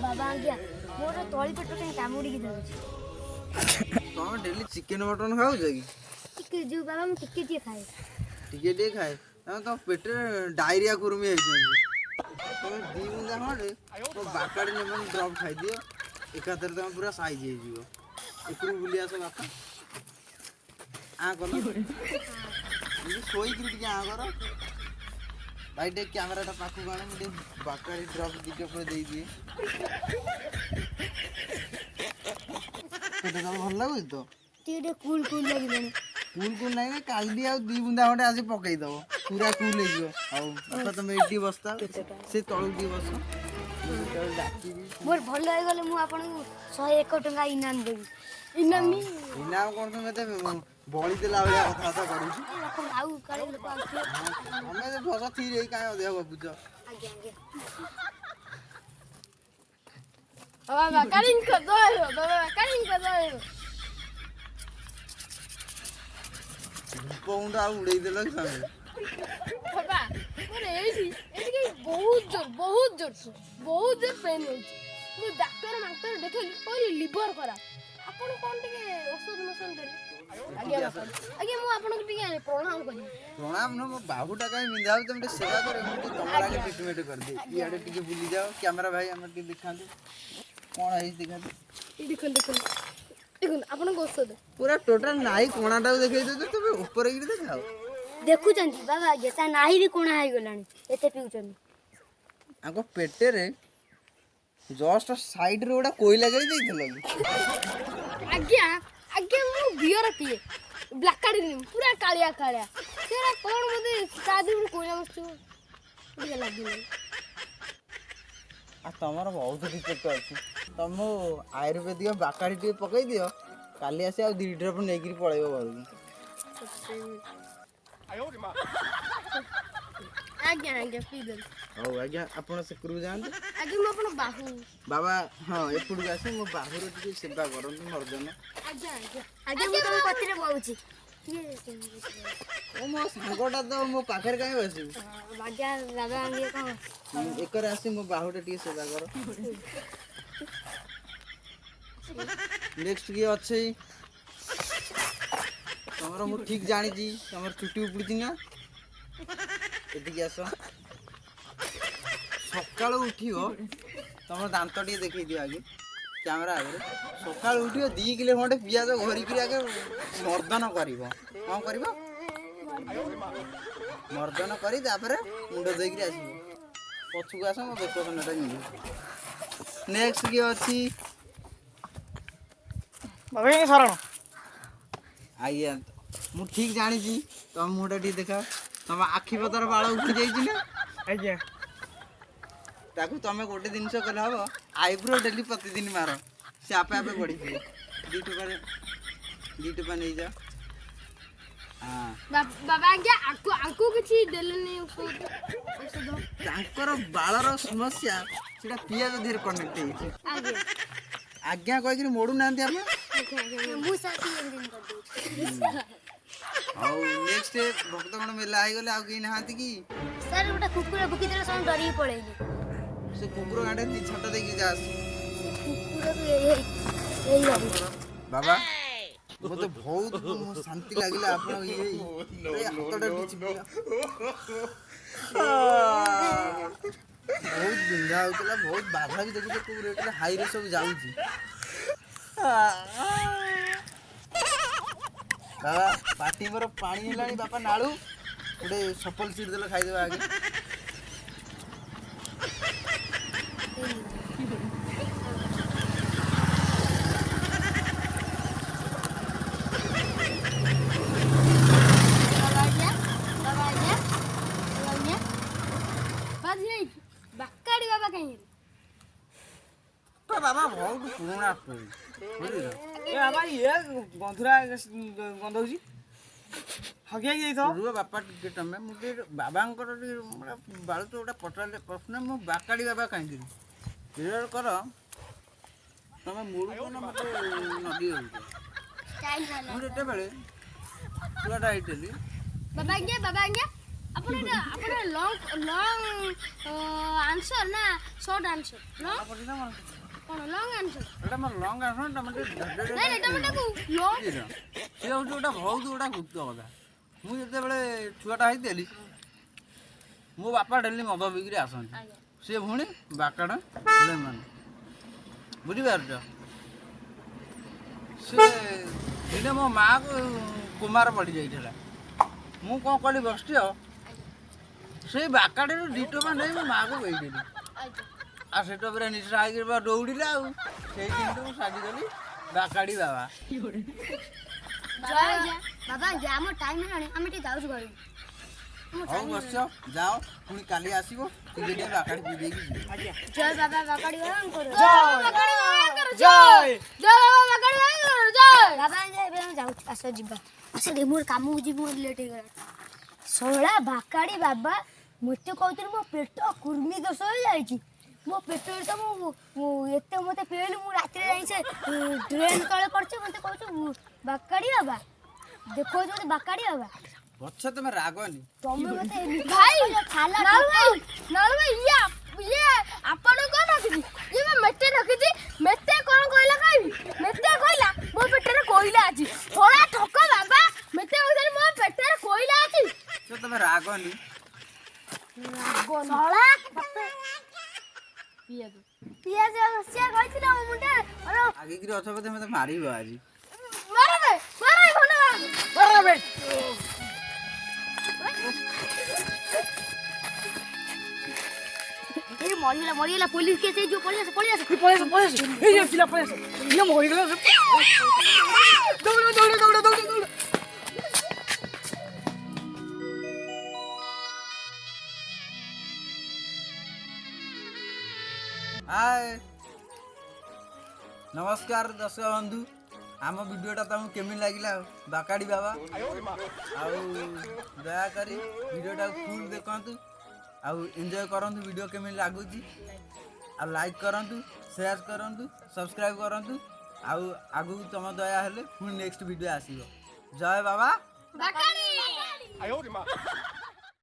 बाबा आज्ञा मोर तली पेट कहीं कामुड़ी तुम डेली चिकेन मटन खाऊ कि जो बाबा मैं टिके खाए तो पेट डायरिया कुर्मी है तुम दी बुंदा खंडे तो बाकाड़ी लेमन ड्रॉप खाई दियो एकाथरे तुम पूरा साइज हो जीवो एकरू बुली आस बापा आ कलो सोई टिके आ कर भाई टे कैमराटा पाखु आने मुझे बाकाड़ी ड्रॉप दिखे पूरा दे दिए पेट भल लगुच तो टिके कूल कूल लगे कूल नहीं काली आ दी बुंदा खंडे आज पकई दब पूरा कूल हो तुम एटी बसता से तलू दी बस मोर भल गले मु आपन 101 टका इनाम देबी इनाम कौन तुम एते बळी देला भलिया कथा करू आउ काले लोक आछे हमें तो भसा थी रे काहे देह बाबूज आगे आगे बाबा कालिन को दो पौंड आ उड़े देला सामे बाबा मोरे एठी बहुत जोर पेन हो मु डॉक्टर देखली कोई लिवर खराब आपण कोन टिके औषध मसन देले आगे मु आपण टिके प्रणाम करी प्रणाम न मो बाहुटा काहे मिंजाउ तुम सेवा करे मु तमरा के ट्रीटमेंट कर दे इयाडे टिके बुली जाओ कैमरा भाई हमर के दिखा दे कोन है दिखा दे देखो आपण औषध पूरा टोटल नाई कोणाटा देखै दे तुम ऊपर गिर देखाओ देखु चंदी बाबा आगे ता नाही भी कोना हाई गलानी एते पिउचन आको पेटे रे जस्ट साइड रे ओडा कोइला गई दैथलो आगे मु बियर पिए ब्लैक कार्ड पूरा कालिया सेरा कोन मते सादी कोइला बसु ठीक लागिले आ तमर बहुत डिफेक्ट अछि तम आयुर्वेदिक बाकाड़ी टे पकई दियो काली आसे आ 2 ड्रॉप नेगिरी पळेबो घर आगे पीदल हो आज्ञा आपण से करू जान आगे मु आपण बाहु बाबा हां एपुड आसे मो बाहु रे टिके सेवा करन मर्दन आगे मु तुम पतिरे बोलुची ओ मो संगोटा तो मो पाखर काहे बसी बाजा बाबा आगे कोन एकर आसे मो बाहु रे टिके सेवा कर नेक्स्ट की अछि तमरो मु ठीक जानि जी तमर छुट्टी उपड़ी ना एठी आस सकाळ उठियो तमर दांत टी देखै दियो आगे कैमरा आगे सकाळ उठियो 2 किलो खंडे पियाज घरी करी आगे मर्दन करिवो कोन करिवो मर्दन करी तापरे मुंड देकरी आसीबो पछुक आस म बेको कनटा नि नेक्स्ट की अछि बाबा के शरण आइया मु ठीक जानि जी तम मुंडा टी देखा तम आखि पतर बाळ उठी जाई छी ना आज्ञा ताकू तमे गोटे जिनस कले हबो आईब्रो डेली प्रतिदिन मारो से आपे आपे बढ़ी थी 2 टका नहीं जा हां बाबा आगे आंकु किछि देलनी औषध तांकर बाळर समस्या सेटा पियाज धीर कनेक्ट हेछि आगे आज्ञा कहि कि मोडू नांती आपन मु साथी एंडिंग कर दे और नेक्स्ट भक्तगण मेला आइ गले आ कि नहाती की सर ओटा कुकुर भुकी देले सब डरी पळेली से कुकुर गांडे ती छट दे कि जास कुकुर एई बाबा मते बहुत शांति लागिला आपन ये हातडा टिची बहुत बिंधा होतला बहुत बाधा भी देखि कुकुर एटा हाई रे सब जाउची बाबा पार्टी मोर पानी हेलानी बापा नाळू गोटे सफल सीट देला खाइ देबा आगे बाकाड़ी बाबा कहीं तो बाबा बहुत पुराना स्टोरी बुझिल ए बाबा ये गंधुरा गंधौजी हगिया गई तो रुआ बापा टिके तमे मुटे बाबांकर बाळ तो ओटा पटले प्रश्न मु बाकाडी बाबा काई दिली क्लियर कर तमे मुडू कोन मते नदी हो स्टाइल वाला मु जेते बेले ଛୁଆଟା ହେଇଥିଲି ବାବା ଆଜ୍ଞା ଆପଣ ଲଙ୍ଗ ଆନ୍ସର ନା ସର୍ଟ ଆନ୍ସର କଣ ଲଙ୍ଗ ଆନ୍ସର ଏଇଟା ମୋର ଲଙ୍ଗ ଆସନ ତମେ ନାଇଁ ଏଟା ମଟାକୁ ଲଙ୍ଗ ସେ ହେଉଛି ଗୋଟେ ବହୁତ ଗୋଟେ ଗୁପ୍ତ କଥା। ମୁଁ ଯେତେବେଳେ ଛୁଆଟା ହେଇଥିଲି ମୋ ବାପା ଡେଲି ମଦ ବିକ୍ରି ଆସନ୍ତି। ସେ ପୁଣି ବାକାଟା ମାନେ ବୁଝିପାରୁଛ। ସେ ଦିନେ ମୋ ମାଆକୁ କୁମାର ପଡ଼ିଯାଇଥିଲା। ମୁଁ କ'ଣ କଲି ବସିଛି ସେଇ ବାକାଟିରୁ 2 ଟଙ୍କା ନେଇ ମୋ ମାଆକୁ ବେଇଦେଲି। ଆଉ ସେଟା ପୁରା ନିଶା ହେଇକି ଦୌଡ଼ିଲା ଆଉ ସେଇ ଦିନଠୁ ମୁଁ ସାଜିଗଲି ବାକାଡ଼ି ବାବା। ବାବା ଆମ ଟାଇମ୍ ହେଲାଣି ଆମେ ଟିକେ ଯାଉଛୁ ଘରକୁ। ହଉ ବସିଛ ଯାଅ ପୁଣି କାଲି ଆସିବ ଟିକେ ଟିକେ ବାକାଡ଼ି ପିଇ ଦେଇକି ଯିବ। ଜୟ ବାବା ବାକାଡ଼ି ବାବାଙ୍କର ବାବା ଏବେ ଆମେ ଯାଉଛୁ ଆସ ଯିବା ଆସ ମୋର କାମକୁ ଯିବି ମୋର ଲେଟ୍ ହେଇଗଲା। ଶଳା ବାକାଡ଼ି ବାବା ମୋତେ କହୁଥିଲି ମୋ ପେଟ କୁର୍ମି ଦୋଷ ହେଇଯାଇଛି। ମୋ ପେଟରେ ତ ମୁଁ ଏତେ ମୋତେ ପିଇଲି ମୁଁ ରାତିରେ ଯାଇ ସେ ଡ୍ରେନ୍ ତଳେ ପଡ଼ିଛି ମୋତେ କହୁଛୁ ବାକାଡ଼ି ବାବା ଦେଖାଉଛୁ ମୋତେ ବାକାଡ଼ି ବାବା। ପଛ ତମେ ରାଗନି ତମେ ମୋତେ ଭାଇ ନାଳୁ ଭାଇ ଇଏ ଆପଣ କଣ ରଖିଛି ଇଏ ମେଟେ ରଖିଛି ମେଟେ କଣ କହିଲା କହିବି ମେଟେ କହିଲା ମୋ ପେଟରେ କୋଇଲା ଅଛି ଥୋଡ଼ା ଠକ ବାବା ମେଟେ କହିଲା ମୋ ପେଟରେ କୋଇଲା ଅଛି ତମେ ରାଗନି ଶଳା ପିଆଜ ସିଏ କହିଥିଲା ମୋ ମୁଣ୍ଡେ ଆଗିକିରି ଅଛ ବୋଧେ ମୋତେ ମାରିବ ଆଜି। ମରିଗଲା ପୋଲିସ କେସ୍ ହେଇଯିବ ପଳେଇ ଆସ हाय नमस्कार दर्शक बंधु आम वीडियोटा तुमको केमी लगिला बाकाड़ी बाबा दयाकोरी वीडियोटा फुल देखु आउ एंजॉय करंतु वीडियो केमी लगुच आ लाइक करंतु शेयर करंतु सब्सक्राइब करंतु आगु तुम दया हेले पुणी नेक्स्ट वीडियो आसीबो। जय बाबा बाकाड़ी